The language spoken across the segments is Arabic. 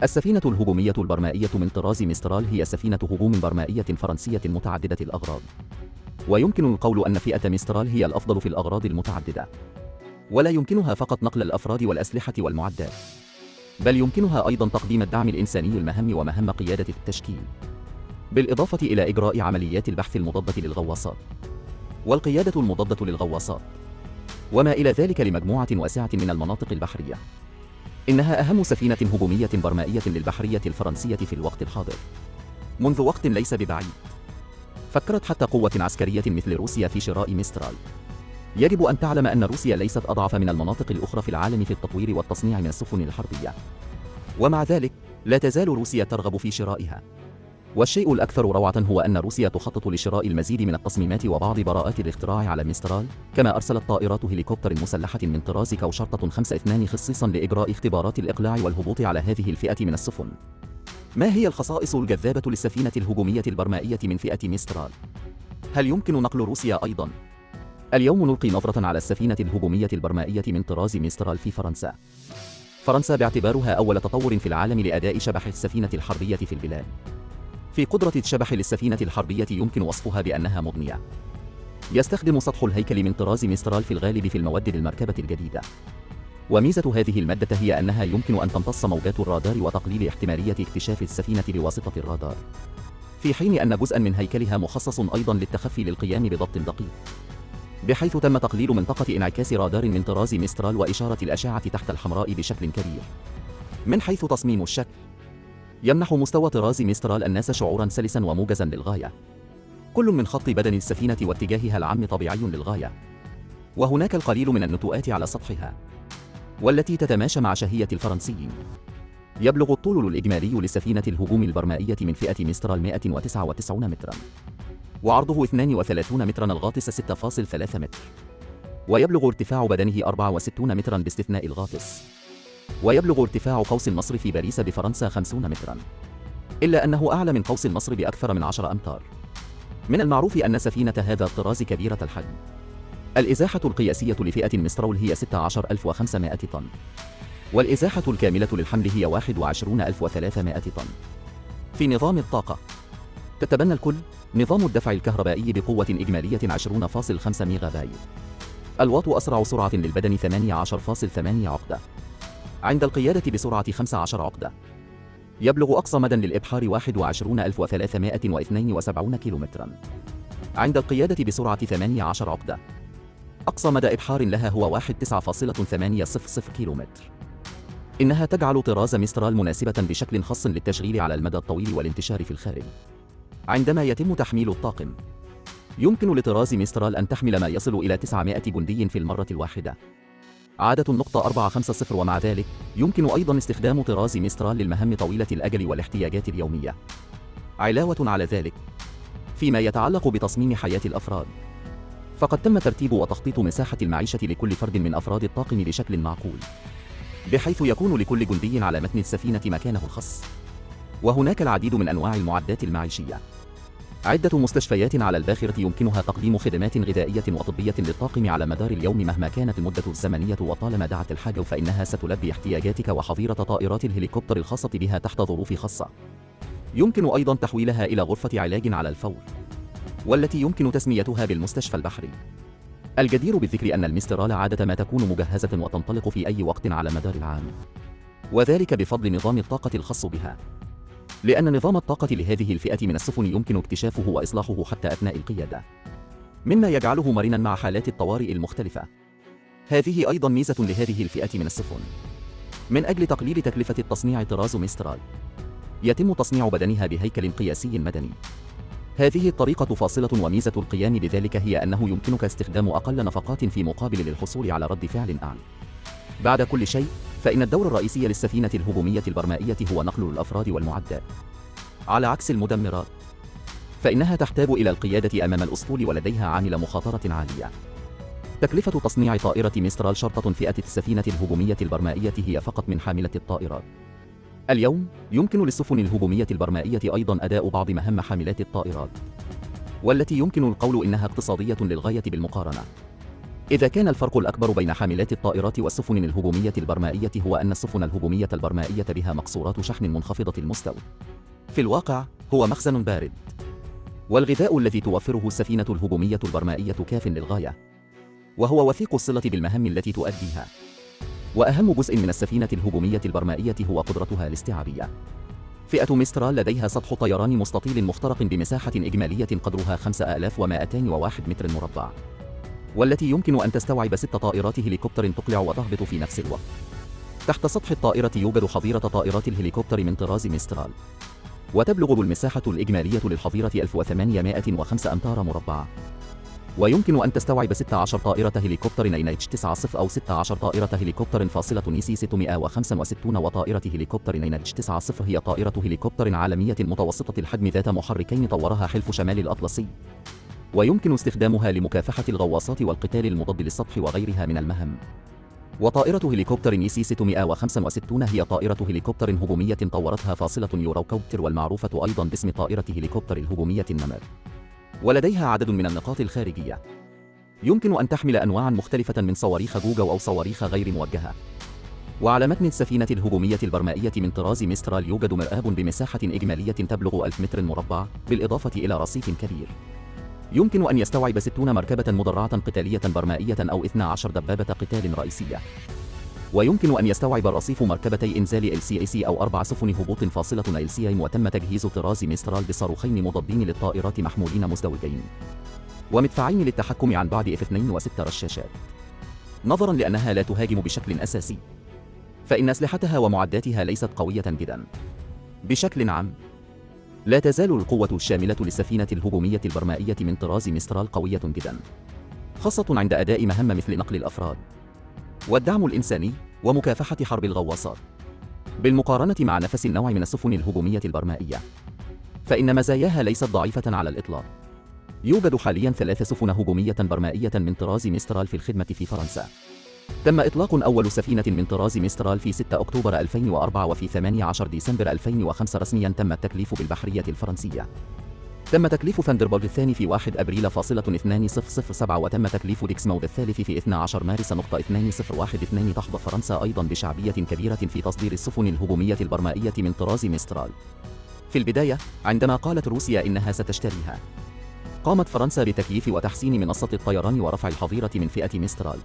السفينة الهجومية البرمائية من طراز ميسترال هي سفينة هجوم برمائية فرنسية متعددة الأغراض، ويمكن القول أن فئة ميسترال هي الأفضل في الأغراض المتعددة، ولا يمكنها فقط نقل الأفراد والأسلحة والمعدات، بل يمكنها أيضا تقديم الدعم الإنساني المهام ومهام قيادة التشكيل، بالإضافة إلى إجراء عمليات البحث المضادة للغواصات والقيادة المضادة للغواصات وما إلى ذلك لمجموعة واسعة من المناطق البحرية. إنها أهم سفينة هجومية برمائية للبحرية الفرنسية في الوقت الحاضر منذ وقت ليس ببعيد. فكرت حتى قوة عسكرية مثل روسيا في شراء ميسترال. يجب أن تعلم أن روسيا ليست أضعف من المناطق الأخرى في العالم في التطوير والتصنيع من السفن الحربية، ومع ذلك لا تزال روسيا ترغب في شرائها. والشيء الأكثر روعة هو أن روسيا تخطط لشراء المزيد من التصميمات وبعض براءات الاختراع على ميسترال، كما أرسلت طائرات هليكوبتر مسلحة من طراز كوشرطة 5-2 خصيصا لإجراء اختبارات الإقلاع والهبوط على هذه الفئة من السفن. ما هي الخصائص الجذابة للسفينة الهجومية البرمائية من فئة ميسترال؟ هل يمكن نقل روسيا أيضا؟ اليوم نلقي نظرة على السفينة الهجومية البرمائية من طراز ميسترال في فرنسا. فرنسا باعتبارها أول تطور في العالم لأداء شبح السفينة الحربية في البلاد. في قدرة الشبح للسفينة الحربية يمكن وصفها بأنها مضنية. يستخدم سطح الهيكل من طراز ميسترال في الغالب في المواد للمركبة الجديدة. وميزة هذه المادة هي أنها يمكن أن تمتص موجات الرادار وتقليل احتمالية اكتشاف السفينة بواسطة الرادار، في حين أن جزءاً من هيكلها مخصص أيضاً للتخفي للقيام بضبط دقيق، بحيث تم تقليل منطقة انعكاس رادار من طراز ميسترال وإشارة الأشعة تحت الحمراء بشكل كبير. من حيث تصميم الشكل، يمنح مستوى طراز ميسترال الناس شعوراً سلساً وموجزاً للغاية، كل من خط بدن السفينة واتجاهها العام طبيعي للغاية، وهناك القليل من النتوءات على سطحها والتي تتماشى مع شهية الفرنسيين. يبلغ الطول الإجمالي لسفينة الهجوم البرمائية من فئة ميسترال 199 متراً، وعرضه 32 متراً الغاطس 6.3 متر، ويبلغ ارتفاع بدنه 64 متراً باستثناء الغاطس، ويبلغ ارتفاع قوس النصر في باريس بفرنسا 50 متراً، إلا أنه أعلى من قوس النصر بأكثر من 10 أمتار. من المعروف أن سفينة هذا الطراز كبيرة الحجم. الإزاحة القياسية لفئة ميسترال هي 16500 طن، والإزاحة الكاملة للحمل هي 21300 طن. في نظام الطاقة، تتبنى الكل نظام الدفع الكهربائي بقوة إجمالية 20.5 ميجا بايت. الواط أسرع سرعة للبدن 18.8 عقدة، عند القيادة بسرعة 15 عقدة. يبلغ أقصى مدى للإبحار 21372 كيلومتراً، عند القيادة بسرعة 18 عقدة. أقصى مدى إبحار لها هو 19.800 كيلومتر. إنها تجعل طراز ميسترال مناسبة بشكل خاص للتشغيل على المدى الطويل والانتشار في الخارج. عندما يتم تحميل الطاقم، يمكن لطراز ميسترال أن تحمل ما يصل إلى 900 جندي في المرة الواحدة، عادة نقطة 450. ومع ذلك يمكن أيضا استخدام طراز ميسترال للمهام طويلة الأجل والاحتياجات اليومية. علاوة على ذلك، فيما يتعلق بتصميم حياة الأفراد، فقد تم ترتيب وتخطيط مساحة المعيشة لكل فرد من أفراد الطاقم بشكل معقول، بحيث يكون لكل جندي على متن السفينة مكانه الخاص. وهناك العديد من أنواع المعدات المعيشية. عدة مستشفيات على الباخرة يمكنها تقديم خدمات غذائية وطبية للطاقم على مدار اليوم مهما كانت المدة الزمنية، وطالما دعت الحاجة فإنها ستلبي احتياجاتك وحظيرة طائرات الهليكوبتر الخاصة بها تحت ظروف خاصة. يمكن أيضا تحويلها إلى غرفة علاج على الفور، والتي يمكن تسميتها بالمستشفى البحري. الجدير بالذكر أن الميسترال عادة ما تكون مجهزة وتنطلق في أي وقت على مدار العام، وذلك بفضل نظام الطاقة الخاص بها، لأن نظام الطاقة لهذه الفئة من السفن يمكن اكتشافه وإصلاحه حتى أثناء القيادة، مما يجعله مرناً مع حالات الطوارئ المختلفة. هذه أيضاً ميزة لهذه الفئة من السفن. من أجل تقليل تكلفة التصنيع، طراز ميسترال يتم تصنيع بدنها بهيكل قياسي مدني. هذه الطريقة فاصلة، وميزة القيام بذلك هي أنه يمكنك استخدام أقل نفقات في مقابل للحصول على رد فعل أعلى. بعد كل شيء، فإن الدور الرئيسي للسفينة الهجومية البرمائية هو نقل الأفراد والمعدات، على عكس المدمرات، فإنها تحتاج إلى القيادة أمام الأسطول ولديها عامل مخاطرة عالية. تكلفة تصنيع طائرة ميسترال شرطة فئة السفينة الهجومية البرمائية هي فقط من حاملة الطائرات. اليوم يمكن للسفن الهجومية البرمائية أيضاً أداء بعض مهام حاملات الطائرات، والتي يمكن القول إنها اقتصادية للغاية بالمقارنة. إذا كان الفرق الأكبر بين حاملات الطائرات والسفن الهجومية البرمائية هو أن السفن الهجومية البرمائية بها مقصورات شحن منخفضة المستوى، في الواقع هو مخزن بارد، والغذاء الذي توفره السفينة الهجومية البرمائية كاف للغاية، وهو وثيق الصلة بالمهام التي تؤديها. وأهم جزء من السفينة الهجومية البرمائية هو قدرتها الاستيعابية. فئة ميسترال لديها سطح طيران مستطيل مخترق بمساحة إجمالية قدرها 5201 متر مربع، والتي يمكن أن تستوعب 6 طائرات هليكوبتر تقلع وتهبط في نفس الوقت. تحت سطح الطائرة يوجد حظيرة طائرات الهليكوبتر من طراز ميسترال، وتبلغ المساحة الإجمالية للحظيرة 1805 أمتار مربعة، ويمكن أن تستوعب 16 طائرة هليكوبتر NH-90 أو 16 طائرة هليكوبتر فاصلة EC-665، وطائرة هليكوبتر NH-90 هي طائرة هليكوبتر عالمية متوسطة الحجم ذات محركين طورها حلف شمال الأطلسي، ويمكن استخدامها لمكافحة الغواصات والقتال المضاد للسطح وغيرها من المهام. وطائرة هليكوبتر EC-665 هي طائرة هليكوبتر هجومية طورتها فاصلة يوروكوبتر، والمعروفة أيضا باسم طائرة هليكوبتر الهجومية النمر، ولديها عدد من النقاط الخارجية. يمكن أن تحمل أنواعا مختلفة من صواريخ جوجو أو صواريخ غير موجهة. وعلى متن السفينة الهجومية البرمائية من طراز ميسترال يوجد مرآب بمساحة إجمالية تبلغ 1000 متر مربع، بالإضافة إلى رصيف كبير يمكن أن يستوعب 60 مركبة مدرعة قتالية برمائية أو 12 دبابة قتال رئيسية. ويمكن أن يستوعب الرصيف مركبتي إنزال LCAC أو 4 سفن هبوط فاصلة LCA، وتم تجهيز طراز ميسترال بصاروخين مضادين للطائرات محمولين مزدوجين، ومدفعين للتحكم عن بعد F2 و6 رشاشات. نظرا لأنها لا تهاجم بشكل أساسي، فإن أسلحتها ومعداتها ليست قوية جدا. بشكل عام، لا تزال القوة الشاملة للسفينة الهجومية البرمائية من طراز ميسترال قوية جدا، خاصة عند أداء مهام مثل نقل الأفراد والدعم الإنساني ومكافحة حرب الغواصات. بالمقارنة مع نفس النوع من السفن الهجومية البرمائية، فإن مزاياها ليست ضعيفة على الإطلاق. يوجد حاليا 3 سفن هجومية برمائية من طراز ميسترال في الخدمة في فرنسا. تم إطلاق أول سفينة من طراز ميسترال في 6 أكتوبر 2004، وفي 18 ديسمبر 2005 رسميا تم التكليف بالبحرية الفرنسية. تم تكليف ثاندربولت الثاني في 1 أبريل 2007، وتم تكليف ديكسمود الثالث في 12 مارس 2012. تحظى فرنسا أيضا بشعبية كبيرة في تصدير السفن الهجومية البرمائية من طراز ميسترال. في البداية، عندما قالت روسيا إنها ستشتريها، قامت فرنسا بتكييف وتحسين منصة الطيران ورفع الحظيرة من فئة ميسترال،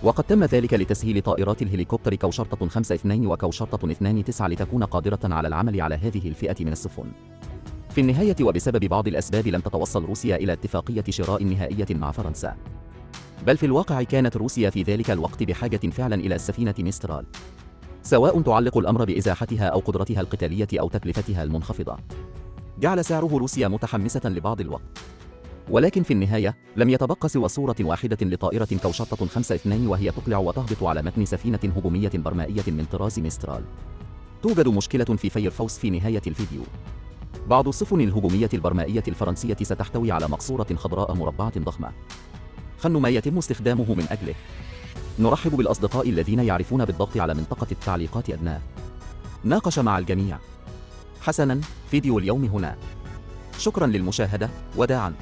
وقد تم ذلك لتسهيل طائرات الهليكوبتر كوشرطة 52 وكوشرطة 29 لتكون قادرة على العمل على هذه الفئة من السفن. في النهاية، وبسبب بعض الأسباب، لم تتوصل روسيا إلى اتفاقية شراء نهائية مع فرنسا، بل في الواقع كانت روسيا في ذلك الوقت بحاجة فعلا إلى السفينة ميسترال، سواء تعلق الأمر بإزاحتها أو قدرتها القتالية أو تكلفتها المنخفضة. جعل سعره روسيا متحمسة لبعض الوقت، ولكن في النهاية لم يتبقى سوى صورة واحدة لطائرة كوشرطة 52، وهي تقلع وتهبط على متن سفينة هجومية برمائية من طراز ميسترال. توجد مشكلة في فايرفوكس في نهاية الفيديو. بعض السفن الهجومية البرمائية الفرنسية ستحتوي على مقصورة خضراء مربعة ضخمة، خن ما يتم استخدامه من أجله. نرحب بالأصدقاء الذين يعرفون بالضغط على منطقة التعليقات أدناه. ناقش مع الجميع. حسناً، فيديو اليوم هنا. شكراً للمشاهدة، وداعاً.